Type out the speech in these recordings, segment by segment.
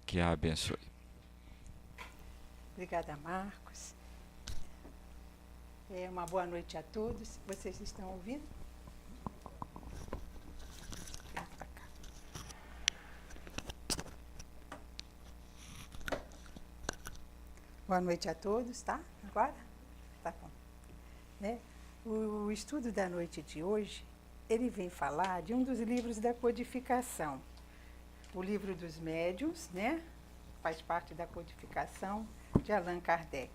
Que a abençoe. Obrigada, Marcos. Uma boa noite a todos. Vocês estão ouvindo? Boa noite a todos, tá? Agora? Tá bom. Né? O estudo da noite de hoje, ele vem falar de um dos livros da codificação. O livro dos médiuns, né? Faz parte da codificação de Allan Kardec.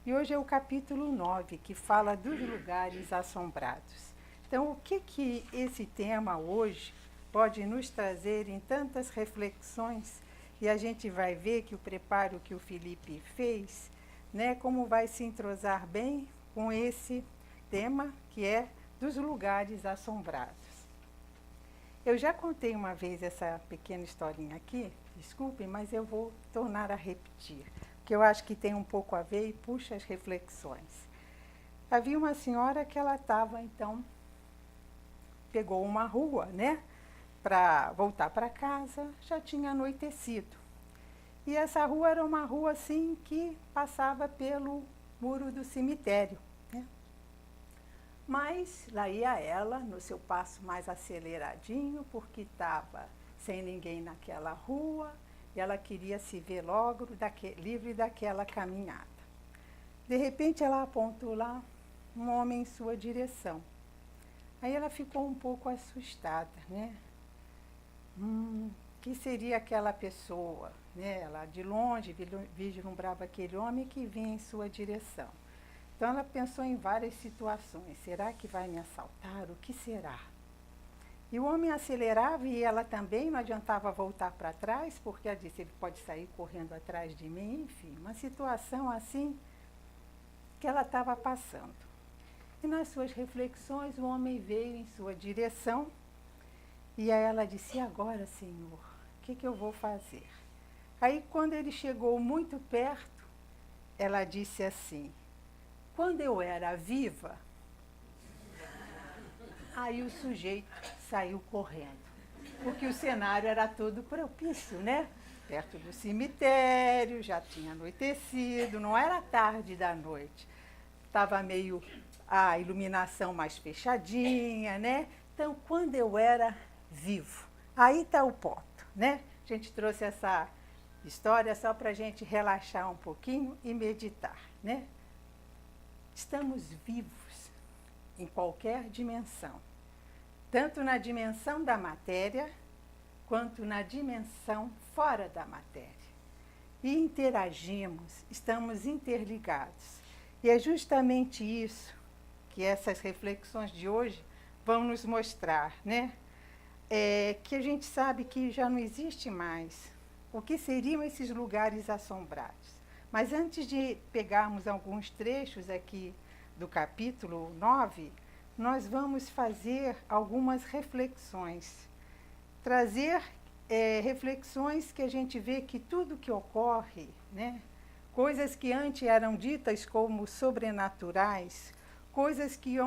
E hoje é o capítulo 9, que fala dos lugares assombrados. Então, o que esse tema hoje pode nos trazer em tantas reflexões? E a gente vai ver que o preparo que o Felipe fez, né, como vai se entrosar bem com esse tema, que é dos lugares assombrados. Eu já contei uma vez essa pequena historinha aqui, desculpem, mas eu vou tornar a repetir, que eu acho que tem um pouco a ver e puxa as reflexões. Havia uma senhora que ela estava, então, pegou uma rua, né, para voltar para casa, já tinha anoitecido. E essa rua era uma rua, assim, que passava pelo muro do cemitério, né. Mas lá ia ela, no seu passo mais aceleradinho, porque estava sem ninguém naquela rua, e ela queria se ver logo livre daquela caminhada. De repente, ela apontou lá um homem em sua direção. Aí ela ficou um pouco assustada, né? Que seria aquela pessoa, né? Ela de longe vislumbrava aquele homem que vinha em sua direção. Então ela pensou em várias situações. Será que vai me assaltar? O que será? E o homem acelerava e ela também, não adiantava voltar para trás, porque ela disse, ele pode sair correndo atrás de mim, enfim, uma situação assim que ela estava passando. E nas suas reflexões, o homem veio em sua direção e aí ela disse, e agora, Senhor, o que eu vou fazer? Aí quando ele chegou muito perto, ela disse assim, quando eu era viva, aí o sujeito saiu correndo, porque o cenário era todo propício, né? Perto do cemitério, já tinha anoitecido, não era tarde da noite. Estava meio a iluminação mais fechadinha, né? Então, quando eu era vivo, aí está o ponto, né? A gente trouxe essa história só para a gente relaxar um pouquinho e meditar, né? Estamos vivos em qualquer dimensão, tanto na dimensão da matéria, quanto na dimensão fora da matéria. E interagimos, estamos interligados. E é justamente isso que essas reflexões de hoje vão nos mostrar, né? Que a gente sabe que já não existe mais o que seriam esses lugares assombrados. Mas antes de pegarmos alguns trechos aqui do capítulo 9, nós vamos fazer algumas reflexões. Trazer reflexões que a gente vê que tudo que ocorre, né, coisas que antes eram ditas como sobrenaturais, coisas que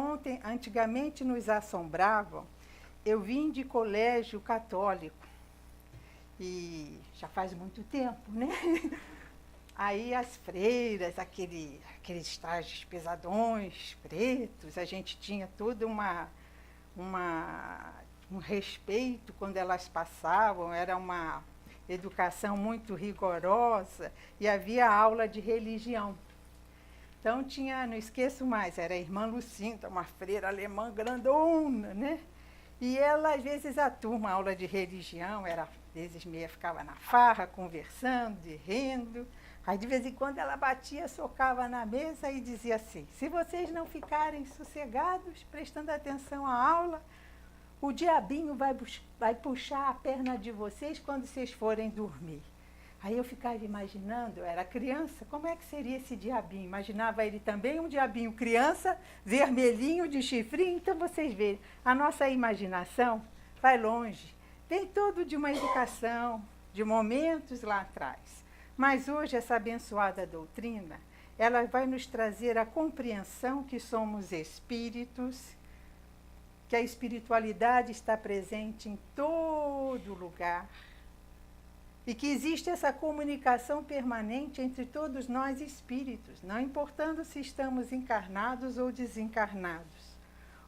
antigamente nos assombravam. Eu vim de colégio católico e já faz muito tempo, né? Aí as freiras, aqueles trajes pesadões, pretos, a gente tinha todo um respeito quando elas passavam, era uma educação muito rigorosa e havia aula de religião. Então tinha, não esqueço mais, era a irmã Lucinda, uma freira alemã grandona, né? E ela, às vezes, a turma, a aula de religião, era, às vezes, meia ficava na farra, conversando e rindo. Aí, de vez em quando, ela batia, socava na mesa e dizia assim, se vocês não ficarem sossegados, prestando atenção à aula, o diabinho vai puxar a perna de vocês quando vocês forem dormir. Aí eu ficava imaginando, eu era criança, como é que seria esse diabinho? Imaginava ele também um diabinho criança, vermelhinho, de chifrinho. Então vocês veem, a nossa imaginação vai longe. Vem tudo de uma educação, de momentos lá atrás. Mas hoje essa abençoada doutrina, ela vai nos trazer a compreensão que somos espíritos, que a espiritualidade está presente em todo lugar. e que existe essa comunicação permanente entre todos nós espíritos, não importando se estamos encarnados ou desencarnados.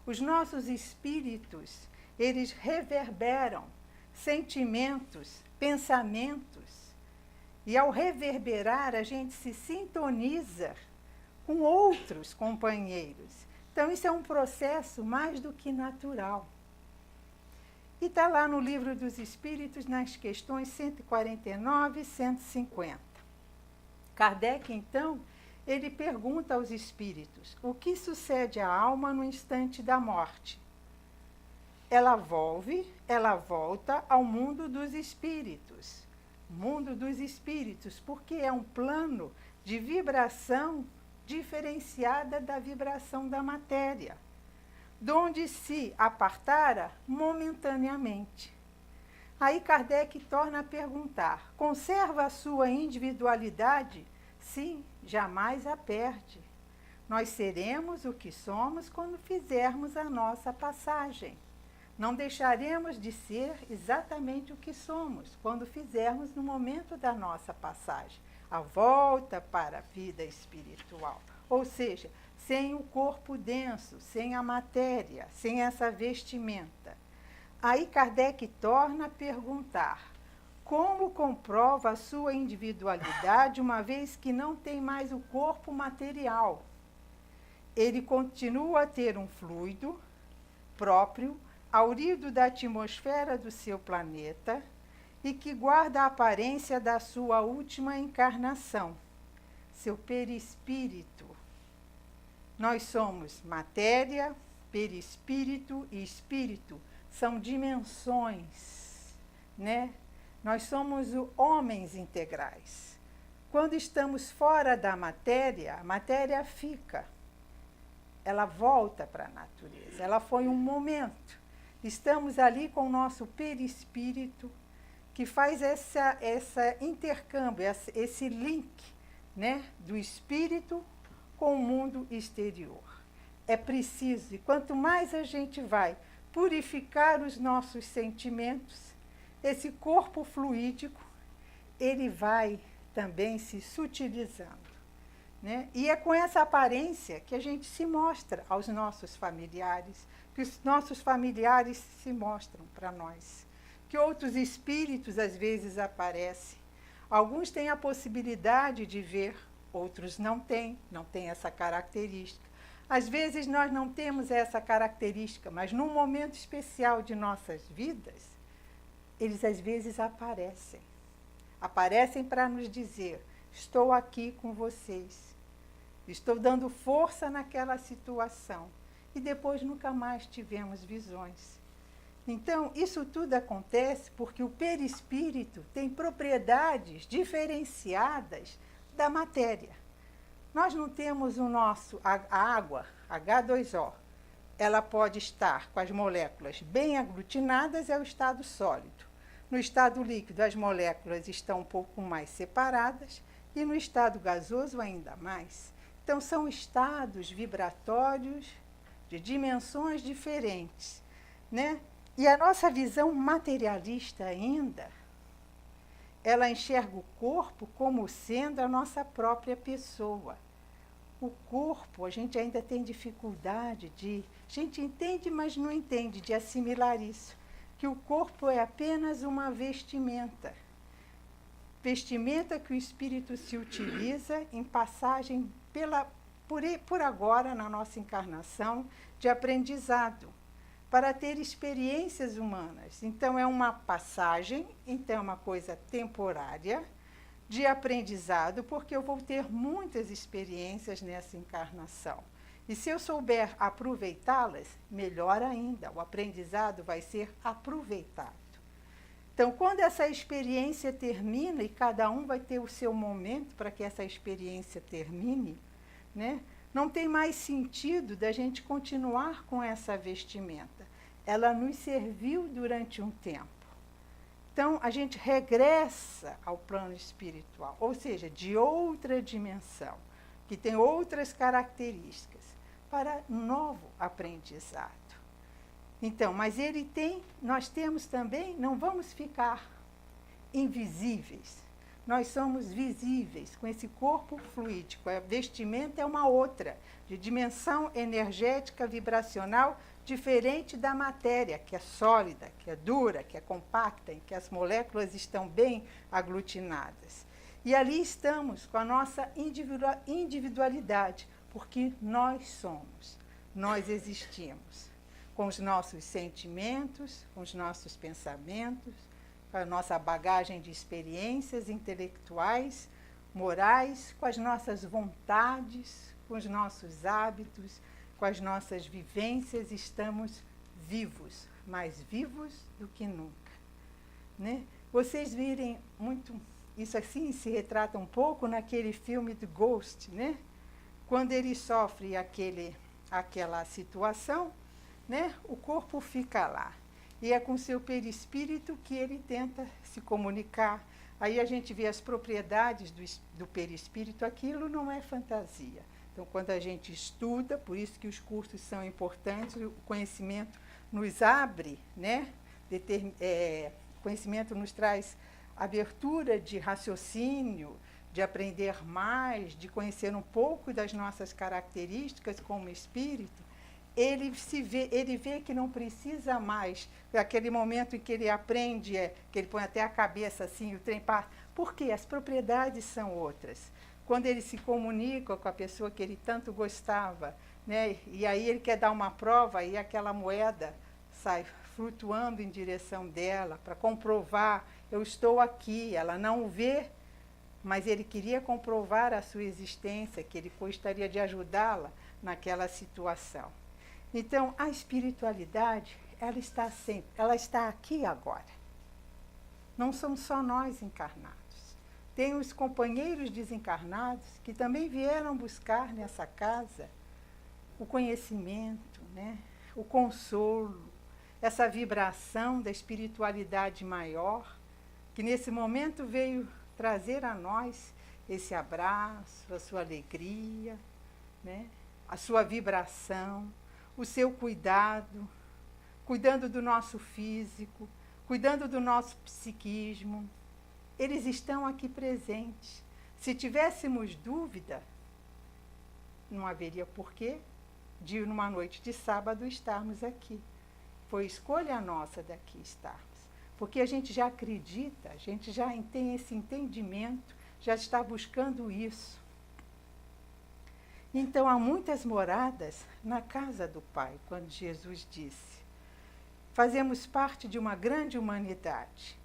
Os nossos espíritos, eles reverberam sentimentos, pensamentos, e ao reverberar a gente se sintoniza com outros companheiros. Então isso é um processo mais do que natural. E está lá no Livro dos Espíritos, nas questões 149 e 150. Kardec, então, ele pergunta aos espíritos: o que sucede à alma no instante da morte? Ela volta ao mundo dos espíritos. Mundo dos espíritos, porque é um plano de vibração diferenciada da vibração da matéria, donde se apartara momentaneamente. Aí Kardec torna a perguntar: conserva a sua individualidade? Sim, jamais a perde. Nós seremos o que somos quando fizermos a nossa passagem. Não deixaremos de ser exatamente o que somos quando fizermos no momento da nossa passagem, a volta para a vida espiritual. Ou seja, sem o corpo denso, sem a matéria, sem essa vestimenta. Aí Kardec torna a perguntar: como comprova a sua individualidade uma vez que não tem mais o corpo material? Ele continua a ter um fluido próprio, aurido da atmosfera do seu planeta e que guarda a aparência da sua última encarnação, seu perispírito. Nós somos matéria, perispírito e espírito, são dimensões, né? Nós somos homens integrais. Quando estamos fora da matéria, a matéria fica, ela volta para a natureza, ela foi um momento. Estamos ali com o nosso perispírito, que faz essa intercâmbio, esse link, né, do espírito com o mundo exterior. É preciso, e quanto mais a gente vai purificar os nossos sentimentos, esse corpo fluídico, ele vai também se sutilizando, né? E é com essa aparência que a gente se mostra aos nossos familiares, que os nossos familiares se mostram para nós, que outros espíritos às vezes aparecem. Alguns têm a possibilidade de ver, outros não têm essa característica. Às vezes nós não temos essa característica, mas num momento especial de nossas vidas, eles às vezes aparecem. Aparecem para nos dizer: estou aqui com vocês, estou dando força naquela situação. E depois nunca mais tivemos visões. Então, isso tudo acontece porque o perispírito tem propriedades diferenciadas da matéria. Nós não temos a água, H2O. Ela pode estar com as moléculas bem aglutinadas, é o estado sólido. No estado líquido, as moléculas estão um pouco mais separadas e no estado gasoso ainda mais. Então, são estados vibratórios de dimensões diferentes, né? E a nossa visão materialista ainda, ela enxerga o corpo como sendo a nossa própria pessoa. O corpo, a gente ainda tem dificuldade a gente entende, mas não entende de assimilar isso, que o corpo é apenas uma vestimenta. Vestimenta que o espírito se utiliza em passagem por agora, na nossa encarnação, de aprendizado, para ter experiências humanas. Então, é uma passagem, então é uma coisa temporária, de aprendizado, porque eu vou ter muitas experiências nessa encarnação. E se eu souber aproveitá-las, melhor ainda, o aprendizado vai ser aproveitado. Então, quando essa experiência termina, e cada um vai ter o seu momento para que essa experiência termine, né? Não tem mais sentido da gente continuar com essa vestimenta. Ela nos serviu durante um tempo. Então, a gente regressa ao plano espiritual, ou seja, de outra dimensão, que tem outras características, para um novo aprendizado. Então, mas nós temos também, não vamos ficar invisíveis. Nós somos visíveis com esse corpo fluídico. A vestimenta é uma outra, de dimensão energética vibracional diferente da matéria, que é sólida, que é dura, que é compacta, em que as moléculas estão bem aglutinadas. E ali estamos com a nossa individualidade, porque nós somos, nós existimos, com os nossos sentimentos, com os nossos pensamentos, com a nossa bagagem de experiências intelectuais, morais, com as nossas vontades, com os nossos hábitos, com as nossas vivências, estamos vivos, mais vivos do que nunca, né? Vocês virem muito, isso assim se retrata um pouco naquele filme do Ghost, né? Quando ele sofre aquela situação, né? O corpo fica lá. E é com seu perispírito que ele tenta se comunicar. Aí a gente vê as propriedades do perispírito, aquilo não é fantasia. Então, quando a gente estuda, por isso que os cursos são importantes, o conhecimento nos abre, né? Conhecimento nos traz abertura de raciocínio, de aprender mais, de conhecer um pouco das nossas características como espírito. Ele vê que não precisa mais, aquele momento em que ele aprende, que ele põe até a cabeça assim, o trem passa. Por quê? As propriedades são outras. Quando ele se comunica com a pessoa que ele tanto gostava, né, e aí ele quer dar uma prova e aquela moeda sai flutuando em direção dela para comprovar, eu estou aqui, ela não o vê, mas ele queria comprovar a sua existência, que ele gostaria de ajudá-la naquela situação. Então, a espiritualidade, ela está sempre, ela está aqui agora. Não somos só nós encarnados. Tem os companheiros desencarnados que também vieram buscar nessa casa o conhecimento, né? O consolo, essa vibração da espiritualidade maior, que nesse momento veio trazer a nós esse abraço, a sua alegria, né? A sua vibração, o seu cuidado, cuidando do nosso físico, cuidando do nosso psiquismo. Eles estão aqui presentes. Se tivéssemos dúvida, não haveria porquê de, numa noite de sábado, estarmos aqui. Foi escolha nossa daqui estarmos. Porque a gente já acredita, a gente já tem esse entendimento, já está buscando isso. Então, há muitas moradas na casa do Pai, quando Jesus disse: fazemos parte de uma grande humanidade,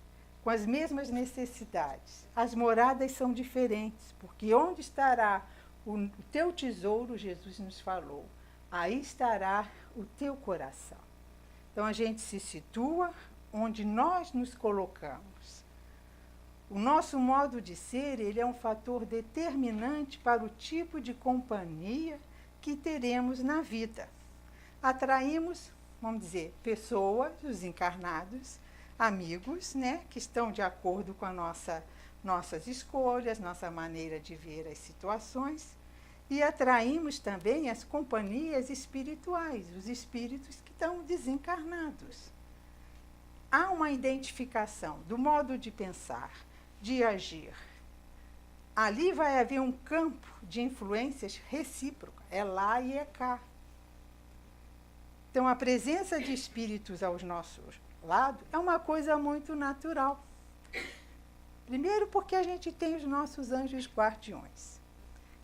com as mesmas necessidades. As moradas são diferentes, porque onde estará o teu tesouro, Jesus nos falou, aí estará o teu coração. Então, a gente se situa onde nós nos colocamos. O nosso modo de ser, ele é um fator determinante para o tipo de companhia que teremos na vida. Atraímos, vamos dizer, pessoas, os encarnados, amigos, né, que estão de acordo com a nossas escolhas, nossa maneira de ver as situações, e atraímos também as companhias espirituais, os espíritos que estão desencarnados. Há uma identificação do modo de pensar, de agir. Ali vai haver um campo de influências recíproca, é lá e é cá. Então, a presença de espíritos aos nossos lados é uma coisa muito natural. Primeiro, porque a gente tem os nossos anjos guardiões.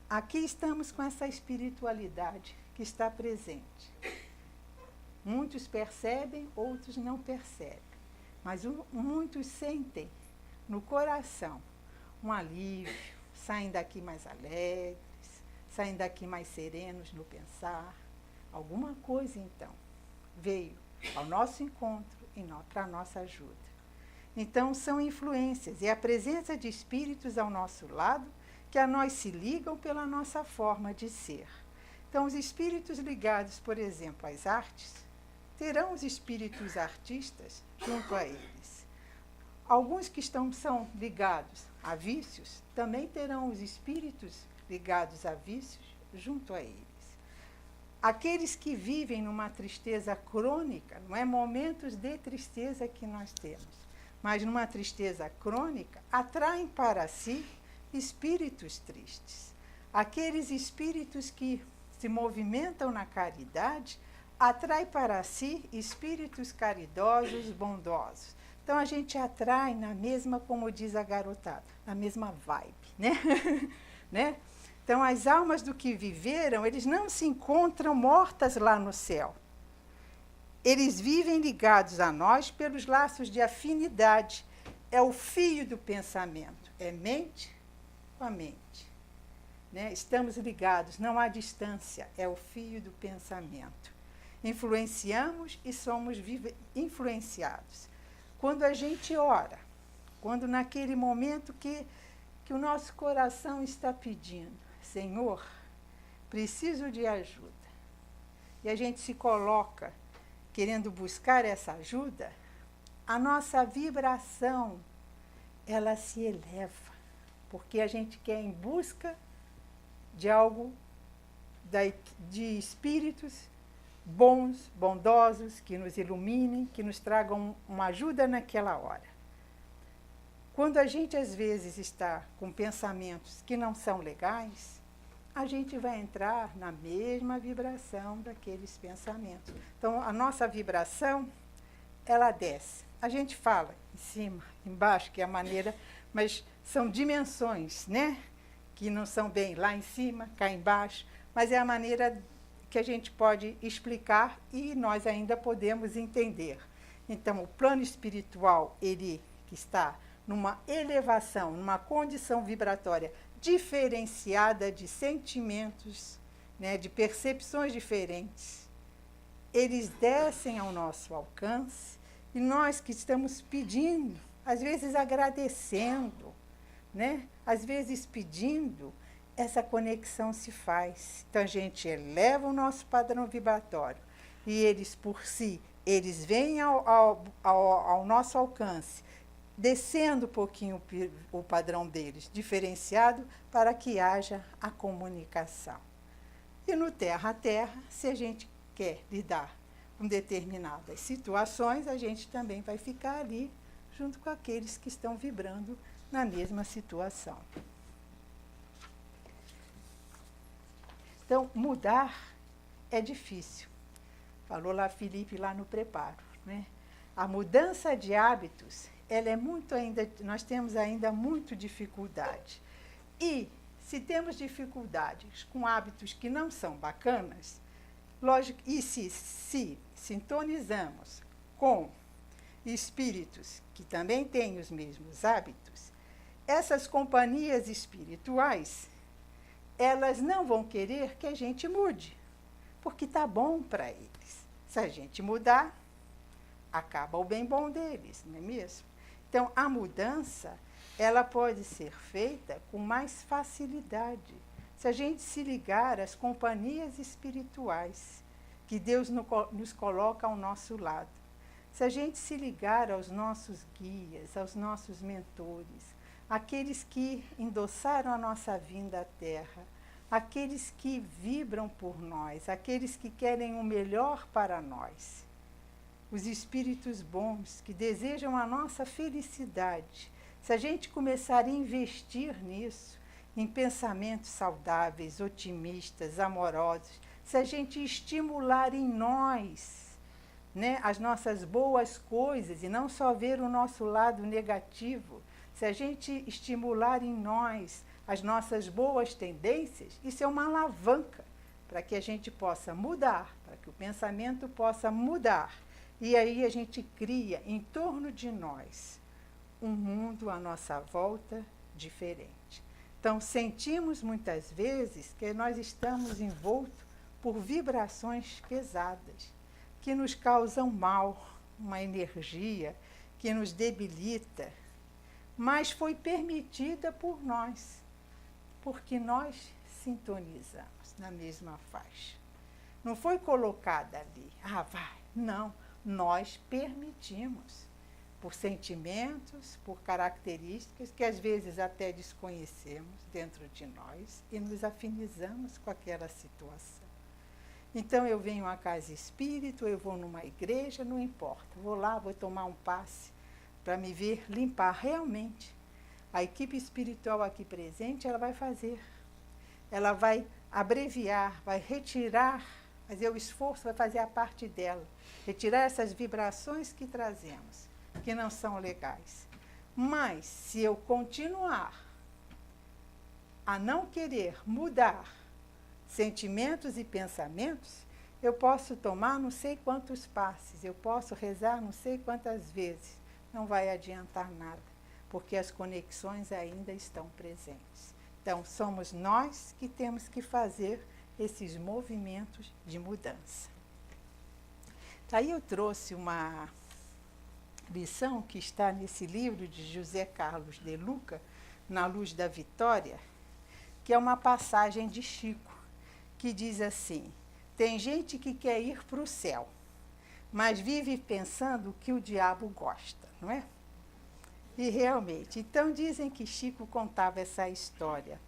Aqui estamos com essa espiritualidade que está presente. Muitos percebem, outros não percebem. Mas muitos sentem no coração um alívio, saem daqui mais alegres, saem daqui mais serenos no pensar. Alguma coisa, então, veio ao nosso encontro e para a nossa ajuda. Então, são influências, e a presença de espíritos ao nosso lado que a nós se ligam pela nossa forma de ser. Então, os espíritos ligados, por exemplo, às artes, terão os espíritos artistas junto a eles. Alguns que são ligados a vícios, também terão os espíritos ligados a vícios junto a eles. Aqueles que vivem numa tristeza crônica, não é momentos de tristeza que nós temos, mas numa tristeza crônica, atraem para si espíritos tristes. Aqueles espíritos que se movimentam na caridade atraem para si espíritos caridosos, bondosos. Então a gente atrai na mesma, como diz a garotada, na mesma vibe, né? Né? Então as almas do que viveram, eles não se encontram mortas lá no céu. Eles vivem ligados a nós pelos laços de afinidade. É o fio do pensamento, é mente com a mente. Né? Estamos ligados, não há distância, é o fio do pensamento. Influenciamos e somos influenciados. Quando a gente ora, quando naquele momento que o nosso coração está pedindo, Senhor, preciso de ajuda, e a gente se coloca querendo buscar essa ajuda, a nossa vibração, ela se eleva, porque a gente quer em busca de algo, de espíritos bons, bondosos, que nos iluminem, que nos tragam uma ajuda naquela hora. Quando a gente, às vezes, está com pensamentos que não são legais, a gente vai entrar na mesma vibração daqueles pensamentos. Então, a nossa vibração, ela desce. A gente fala em cima, embaixo, que é a maneira, mas são dimensões, né? Que não são bem lá em cima, cá embaixo, mas é a maneira que a gente pode explicar e nós ainda podemos entender. Então, o plano espiritual, ele que está numa elevação, numa condição vibratória diferenciada de sentimentos, né, de percepções diferentes, eles descem ao nosso alcance e nós que estamos pedindo, às vezes agradecendo, né, às vezes pedindo, essa conexão se faz. Então a gente eleva o nosso padrão vibratório e eles por si, eles vêm ao nosso alcance, descendo um pouquinho o padrão deles, diferenciado para que haja a comunicação. E no terra a terra, se a gente quer lidar com determinadas situações, a gente também vai ficar ali junto com aqueles que estão vibrando na mesma situação. Então, mudar é difícil. Falou lá Felipe, lá no preparo, né? A mudança de hábitos, ela é muito ainda, nós temos ainda muito dificuldade. E se temos dificuldades com hábitos que não são bacanas, lógico, e se sintonizamos com espíritos que também têm os mesmos hábitos, essas companhias espirituais, elas não vão querer que a gente mude, porque está bom para eles. Se a gente mudar, acaba o bem bom deles, não é mesmo? Então, a mudança, ela pode ser feita com mais facilidade, se a gente se ligar às companhias espirituais que Deus nos coloca ao nosso lado. Se a gente se ligar aos nossos guias, aos nossos mentores, aqueles que endossaram a nossa vinda à Terra, aqueles que vibram por nós, aqueles que querem o melhor para nós, os espíritos bons que desejam a nossa felicidade. Se a gente começar a investir nisso, em pensamentos saudáveis, otimistas, amorosos, se a gente estimular em nós, né, as nossas boas coisas e não só ver o nosso lado negativo, se a gente estimular em nós as nossas boas tendências, isso é uma alavanca para que a gente possa mudar, para que o pensamento possa mudar. E aí a gente cria em torno de nós um mundo à nossa volta diferente. Então, sentimos muitas vezes que nós estamos envoltos por vibrações pesadas, que nos causam mal, uma energia que nos debilita, mas foi permitida por nós, porque nós sintonizamos na mesma faixa. Não foi colocada ali, vai, não, nós permitimos, por sentimentos, por características que às vezes até desconhecemos dentro de nós e nos afinizamos com aquela situação. Então eu venho à casa espírita, eu vou numa igreja, não importa, vou lá, vou tomar um passe, para me ver limpar realmente. A equipe espiritual aqui presente, ela vai fazer. Ela vai abreviar, vai retirar, fazer o esforço, vai fazer a parte dela. Retirar essas vibrações que trazemos, que não são legais. Mas, se eu continuar a não querer mudar sentimentos e pensamentos, eu posso tomar não sei quantos passes, eu posso rezar não sei quantas vezes, não vai adiantar nada, porque as conexões ainda estão presentes. Então, somos nós que temos que fazer esses movimentos de mudança. Aí eu trouxe uma lição que está nesse livro de José Carlos de Luca, Na Luz da Vitória, que é uma passagem de Chico, que diz assim: tem gente que quer ir para o céu, mas vive pensando que o diabo gosta, não é? E realmente, então dizem que Chico contava essa história,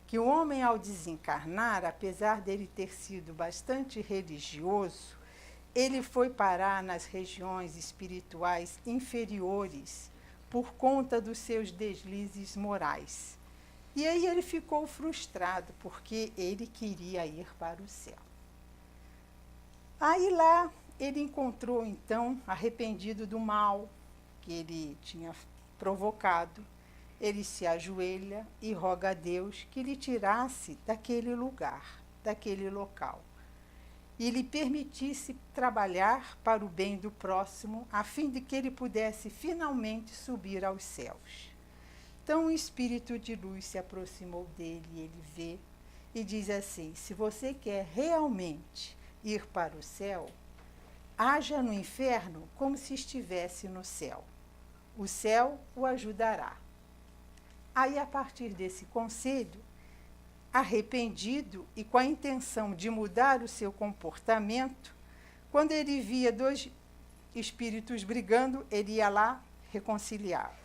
que o homem ao desencarnar, apesar dele ter sido bastante religioso, ele foi parar nas regiões espirituais inferiores por conta dos seus deslizes morais. E aí ele ficou frustrado, porque ele queria ir para o céu. Aí lá ele encontrou, então, arrependido do mal que ele tinha provocado, ele se ajoelha e roga a Deus que lhe tirasse daquele lugar, daquele local, e lhe permitisse trabalhar para o bem do próximo, a fim de que ele pudesse finalmente subir aos céus. Então o espírito de luz se aproximou dele, e ele vê e diz assim: se você quer realmente ir para o céu, haja no inferno como se estivesse no céu. O céu o ajudará. Aí, a partir desse conselho, arrependido e com a intenção de mudar o seu comportamento, quando ele via dois espíritos brigando, ele ia lá, reconciliava.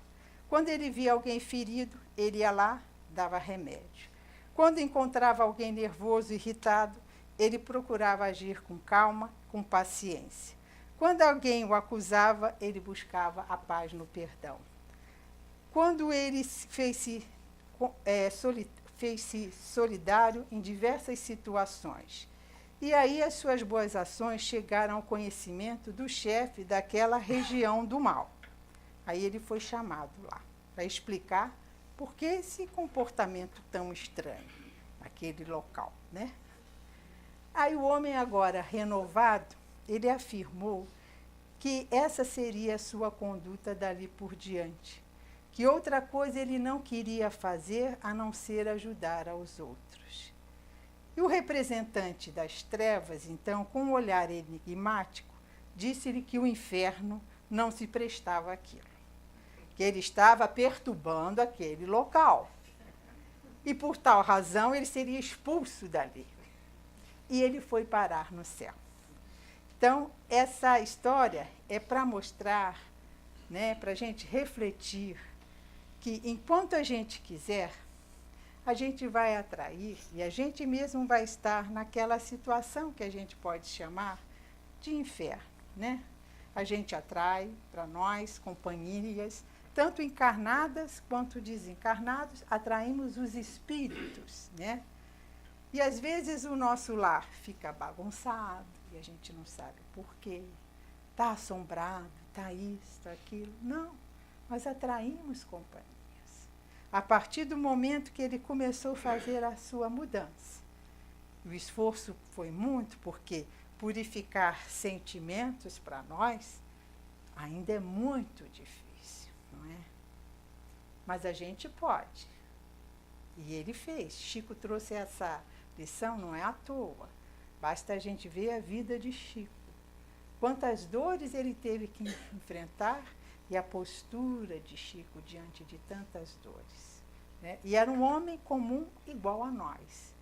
Quando ele via alguém ferido, ele ia lá, dava remédio. Quando encontrava alguém nervoso, irritado, ele procurava agir com calma, com paciência. Quando alguém o acusava, ele buscava a paz no perdão. Quando ele fez-se solidário em diversas situações. E aí as suas boas ações chegaram ao conhecimento do chefe daquela região do mal. Aí ele foi chamado lá para explicar por que esse comportamento tão estranho naquele local, né? Aí o homem, agora renovado, ele afirmou que essa seria a sua conduta dali por diante, que outra coisa ele não queria fazer a não ser ajudar aos outros. E o representante das trevas, então, com um olhar enigmático, disse-lhe que o inferno não se prestava àquilo, que ele estava perturbando aquele local. E por tal razão ele seria expulso dali. E ele foi parar no céu. Então, essa história é para mostrar, né, para a gente refletir, que enquanto a gente quiser, a gente vai atrair e a gente mesmo vai estar naquela situação que a gente pode chamar de inferno, né? A gente atrai para nós companhias, tanto encarnadas quanto desencarnados, atraímos os espíritos, né? E às vezes o nosso lar fica bagunçado e a gente não sabe por quê. Está assombrado, está isso, está aquilo. Não, nós atraímos companhias. A partir do momento que ele começou a fazer a sua mudança. O esforço foi muito, porque purificar sentimentos para nós ainda é muito difícil, não é? Mas a gente pode. E ele fez. Chico trouxe essa lição, não é à toa. Basta a gente ver a vida de Chico. Quantas dores ele teve que enfrentar e a postura de Chico diante de tantas dores, né? E era um homem comum igual a nós.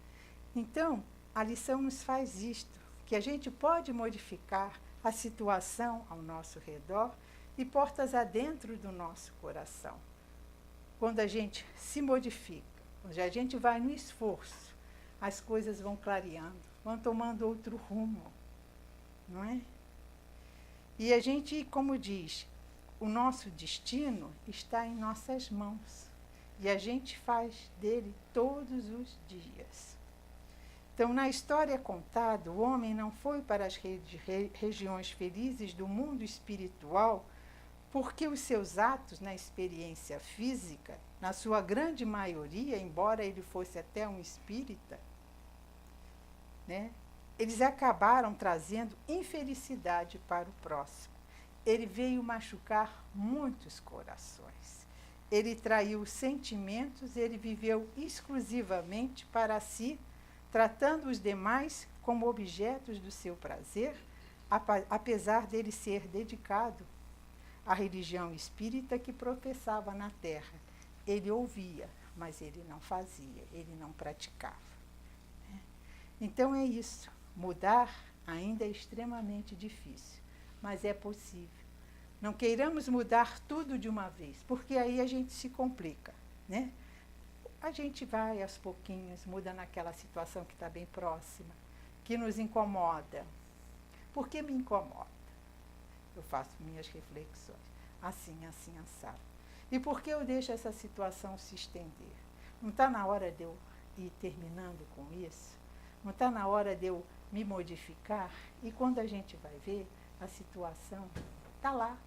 Então, a lição nos faz isto, que a gente pode modificar a situação ao nosso redor e portas adentro do nosso coração. Quando a gente se modifica, quando a gente vai no esforço, as coisas vão clareando, vão tomando outro rumo, não é? E a gente, como diz, o nosso destino está em nossas mãos e a gente faz dele todos os dias. Então, na história contada, o homem não foi para as regiões felizes do mundo espiritual porque os seus atos na experiência física, na sua grande maioria, embora ele fosse até um espírita, né, eles acabaram trazendo infelicidade para o próximo. Ele veio machucar muitos corações. Ele traiu sentimentos, ele viveu exclusivamente para si, tratando os demais como objetos do seu prazer, apesar dele ser dedicado à religião espírita que professava na Terra. Ele ouvia, mas ele não fazia, ele não praticava. Então é isso. Mudar ainda é extremamente difícil, mas é possível. Não queiramos mudar tudo de uma vez, porque aí a gente se complica, né? A gente vai aos pouquinhos, muda naquela situação que está bem próxima, que nos incomoda. Por que me incomoda? Eu faço minhas reflexões, assim, assado. E por que eu deixo essa situação se estender? Não está na hora de eu ir terminando com isso? Não está na hora de eu me modificar? E quando a gente vai ver, a situação está lá,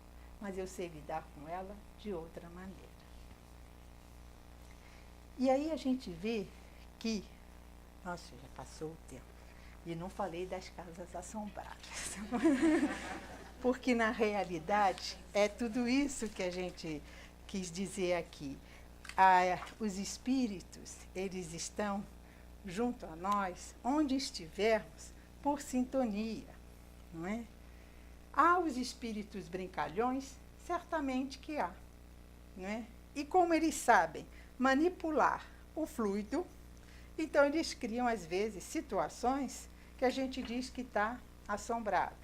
mas eu sei lidar com ela de outra maneira. E aí a gente vê que, nossa, já passou o tempo, e não falei das casas assombradas, porque na realidade é tudo isso que a gente quis dizer aqui. Os espíritos, eles estão junto a nós, onde estivermos, por sintonia, não é? Há os espíritos brincalhões? Certamente que há, não é? E como eles sabem manipular o fluido, então eles criam, às vezes, situações que a gente diz que está assombrado.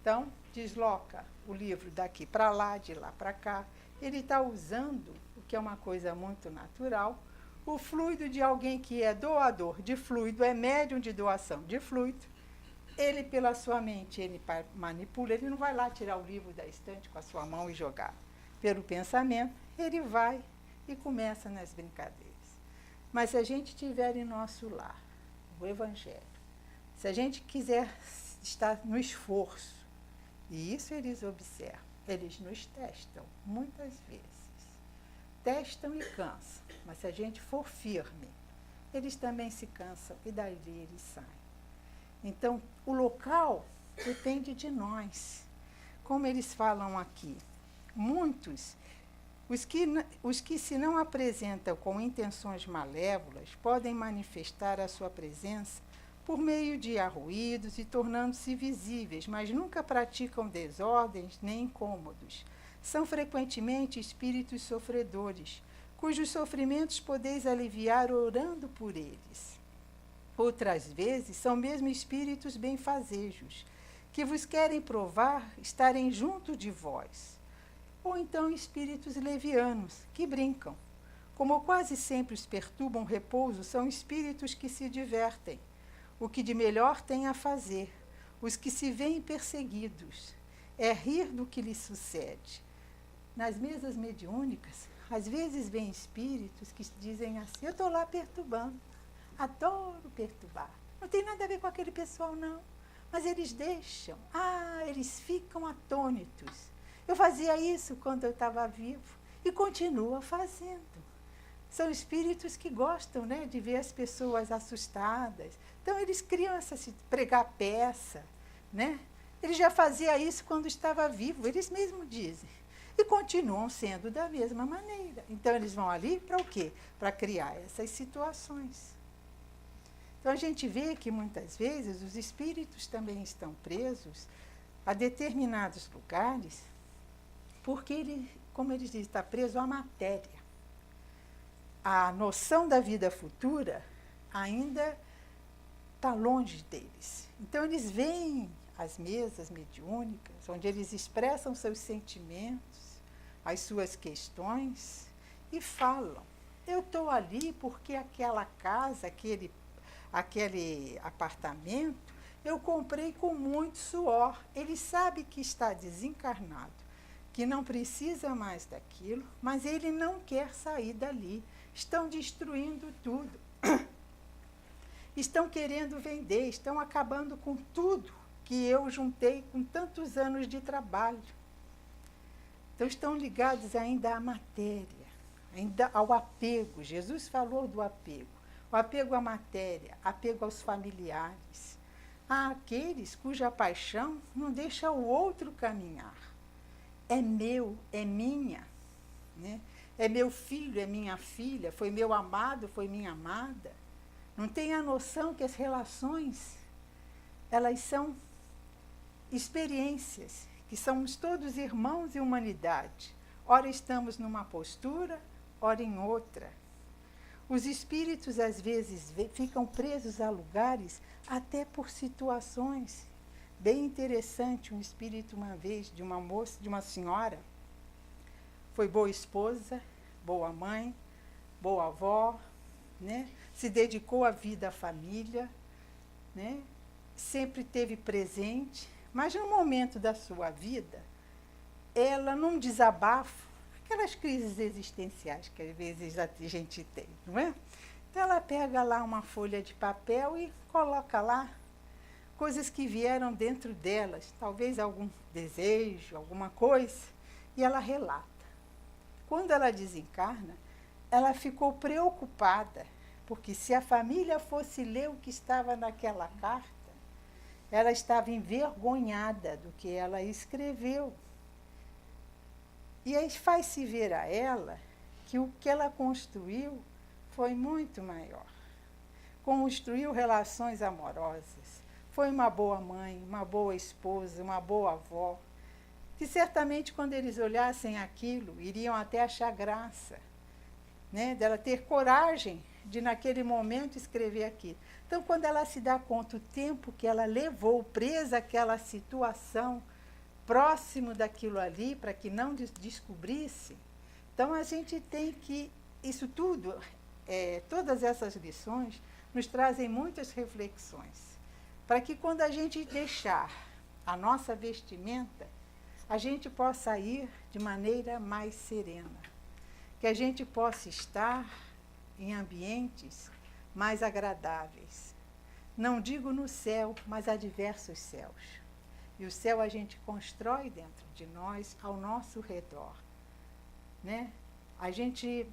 Então, desloca o livro daqui para lá, de lá para cá. Ele está usando, o que é uma coisa muito natural, o fluido de alguém que é doador de fluido, é médium de doação de fluido. Ele, pela sua mente, ele manipula, ele não vai lá tirar o livro da estante com a sua mão e jogar. Pelo pensamento, ele vai e começa nas brincadeiras. Mas se a gente tiver em nosso lar o Evangelho, se a gente quiser estar no esforço, e isso eles observam, eles nos testam muitas vezes. Testam e cansam, mas se a gente for firme, eles também se cansam e dali eles saem. Então, o local depende de nós. Como eles falam aqui, muitos, os que se não apresentam com intenções malévolas, podem manifestar a sua presença por meio de arruídos e tornando-se visíveis, mas nunca praticam desordens nem incômodos. São frequentemente espíritos sofredores, cujos sofrimentos podeis aliviar orando por eles. Outras vezes são mesmo espíritos benfazejos, que vos querem provar estarem junto de vós. Ou então espíritos levianos, que brincam. Como quase sempre os perturbam repouso, são espíritos que se divertem, o que de melhor têm a fazer, os que se veem perseguidos, é rir do que lhes sucede. Nas mesas mediúnicas, às vezes vêm espíritos que dizem assim, eu estou lá perturbando, adoro perturbar. Não tem nada a ver com aquele pessoal, não. Mas eles deixam, eles ficam atônitos. Eu fazia isso quando eu estava vivo e continuo fazendo. São espíritos que gostam, né, de ver as pessoas assustadas. Então, eles criam pregar peça, né? Ele já fazia isso quando estava vivo, eles mesmos dizem. E continuam sendo da mesma maneira. Então, eles vão ali para o quê? Para criar essas situações. Então, a gente vê que, muitas vezes, os espíritos também estão presos a determinados lugares, porque ele, como eles dizem, está preso à matéria. A noção da vida futura ainda está longe deles. Então, eles veem as mesas mediúnicas, onde eles expressam seus sentimentos, as suas questões, e falam, eu estou ali porque aquela casa, aquele apartamento, eu comprei com muito suor. Ele sabe que está desencarnado, que não precisa mais daquilo, mas ele não quer sair dali. Estão destruindo tudo. Estão querendo vender, estão acabando com tudo que eu juntei com tantos anos de trabalho. Então, estão ligados ainda à matéria, ainda ao apego. Jesus falou do apego. O apego à matéria, apego aos familiares. Há aqueles cuja paixão não deixa o outro caminhar. É meu, é minha, né? É meu filho, é minha filha, foi meu amado, foi minha amada. Não tem a noção que as relações, elas são experiências, que somos todos irmãos e humanidade. Ora estamos numa postura, ora em outra. Os espíritos, às vezes, ficam presos a lugares até por situações. Bem interessante, um espírito, uma vez, de uma moça, de uma senhora, foi boa esposa, boa mãe, boa avó, né? Se dedicou à vida à família, né? Sempre teve presente, mas no momento da sua vida, ela, num desabafo, aquelas crises existenciais que às vezes a gente tem, não é? Então ela pega lá uma folha de papel e coloca lá coisas que vieram dentro delas, talvez algum desejo, alguma coisa, e ela relata. Quando ela desencarna, ela ficou preocupada, porque se a família fosse ler o que estava naquela carta, ela estava envergonhada do que ela escreveu. E aí faz-se ver a ela que o que ela construiu foi muito maior. Construiu relações amorosas, foi uma boa mãe, uma boa esposa, uma boa avó, que certamente quando eles olhassem aquilo, iriam até achar graça, né? Dela ter coragem de naquele momento escrever aquilo. Então, quando ela se dá conta o tempo que ela levou presa àquela situação, próximo daquilo ali, para que não descobrisse, então a gente tem que, isso tudo, todas essas lições, nos trazem muitas reflexões, para que quando a gente deixar a nossa vestimenta, a gente possa ir de maneira mais serena, que a gente possa estar em ambientes mais agradáveis. Não digo no céu, mas há diversos céus. E o céu a gente constrói dentro de nós, ao nosso redor, né? A gente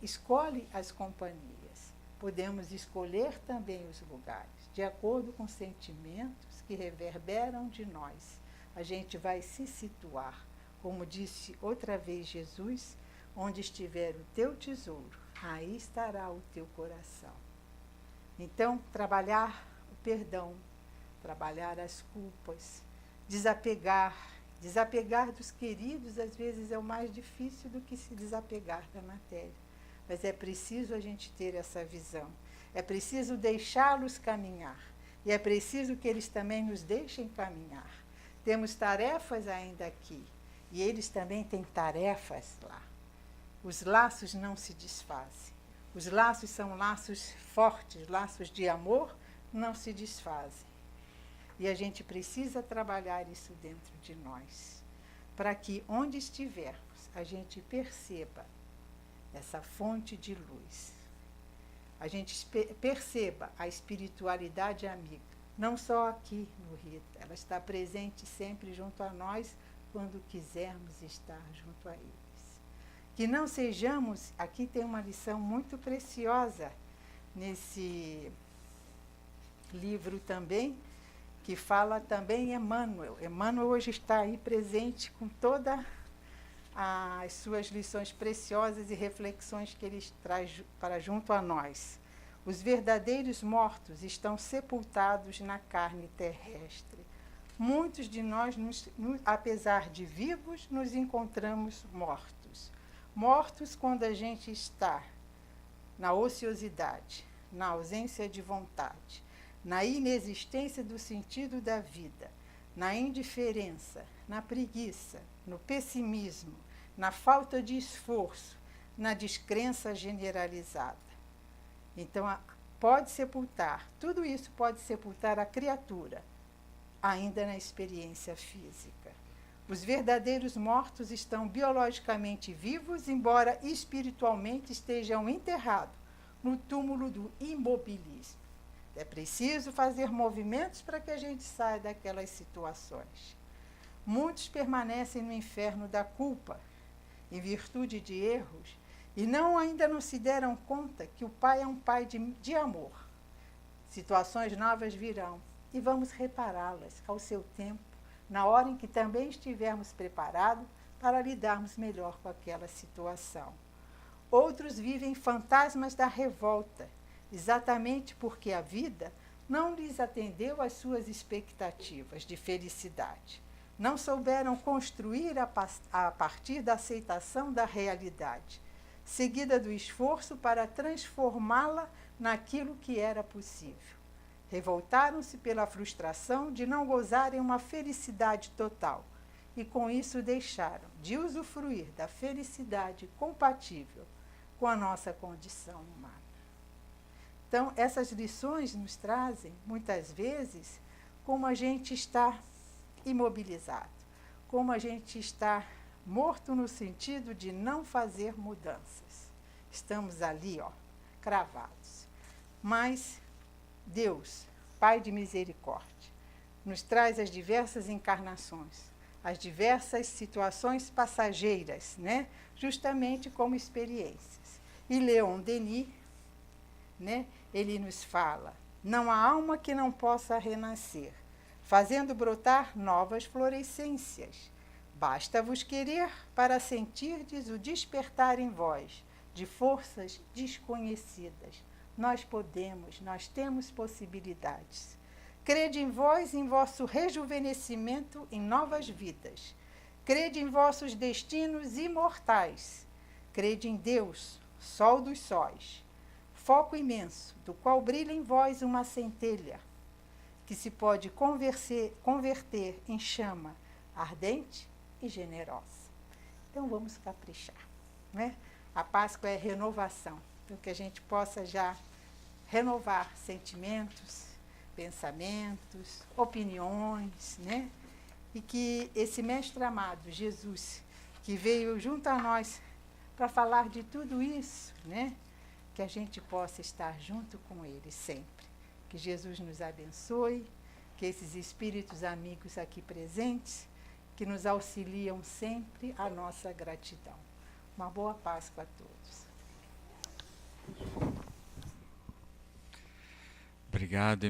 escolhe as companhias. Podemos escolher também os lugares, de acordo com sentimentos que reverberam de nós. A gente vai se situar, como disse outra vez Jesus, onde estiver o teu tesouro, aí estará o teu coração. Então, trabalhar o perdão, trabalhar as culpas, desapegar dos queridos, às vezes é o mais difícil do que se desapegar da matéria. Mas é preciso a gente ter essa visão, é preciso deixá-los caminhar, e é preciso que eles também nos deixem caminhar. Temos tarefas ainda aqui, e eles também têm tarefas lá. Os laços não se desfazem. Os laços são laços fortes, laços de amor, não se desfazem. E a gente precisa trabalhar isso dentro de nós, para que onde estivermos, a gente perceba essa fonte de luz. A gente perceba a espiritualidade amiga, não só aqui no Rita, ela está presente sempre junto a nós, quando quisermos estar junto a eles. Que não sejamos, aqui tem uma lição muito preciosa nesse livro também, que fala também Emmanuel. Emmanuel hoje está aí presente com todas as suas lições preciosas e reflexões que ele traz para junto a nós. Os verdadeiros mortos estão sepultados na carne terrestre. Muitos de nós, apesar de vivos, nos encontramos mortos. Mortos quando a gente está na ociosidade, na ausência de vontade, na inexistência do sentido da vida, na indiferença, na preguiça, no pessimismo, na falta de esforço, na descrença generalizada. Então, pode sepultar, tudo isso pode sepultar a criatura, ainda na experiência física. Os verdadeiros mortos estão biologicamente vivos, embora espiritualmente estejam enterrados no túmulo do imobilismo. É preciso fazer movimentos para que a gente saia daquelas situações. Muitos permanecem no inferno da culpa, em virtude de erros, e ainda não se deram conta que o Pai é um Pai de amor. Situações novas virão e vamos repará-las ao seu tempo, na hora em que também estivermos preparados para lidarmos melhor com aquela situação. Outros vivem fantasmas da revolta, exatamente porque a vida não lhes atendeu às suas expectativas de felicidade. Não souberam construir a partir da aceitação da realidade, seguida do esforço para transformá-la naquilo que era possível. Revoltaram-se pela frustração de não gozarem uma felicidade total e, com isso, deixaram de usufruir da felicidade compatível com a nossa condição humana. Então, essas lições nos trazem, muitas vezes, como a gente está imobilizado, como a gente está morto no sentido de não fazer mudanças. Estamos ali, cravados. Mas Deus, Pai de misericórdia, nos traz as diversas encarnações, as diversas situações passageiras, né? Justamente como experiências. E Leon Denis, né? Ele nos fala, não há alma que não possa renascer, fazendo brotar novas florescências. Basta-vos querer para sentirdes o despertar em vós de forças desconhecidas. Nós podemos, nós temos possibilidades. Crede em vós, em vosso rejuvenescimento em novas vidas. Crede em vossos destinos imortais. Crede em Deus, sol dos sóis, foco imenso, do qual brilha em vós uma centelha, que se pode converter em chama ardente e generosa. Então vamos caprichar, né? A Páscoa é renovação, então que a gente possa já renovar sentimentos, pensamentos, opiniões, né? E que esse mestre amado, Jesus, que veio junto a nós para falar de tudo isso, né? Que a gente possa estar junto com ele sempre. Que Jesus nos abençoe, que esses espíritos amigos aqui presentes, que nos auxiliam sempre, a nossa gratidão. Uma boa Páscoa a todos. Obrigado,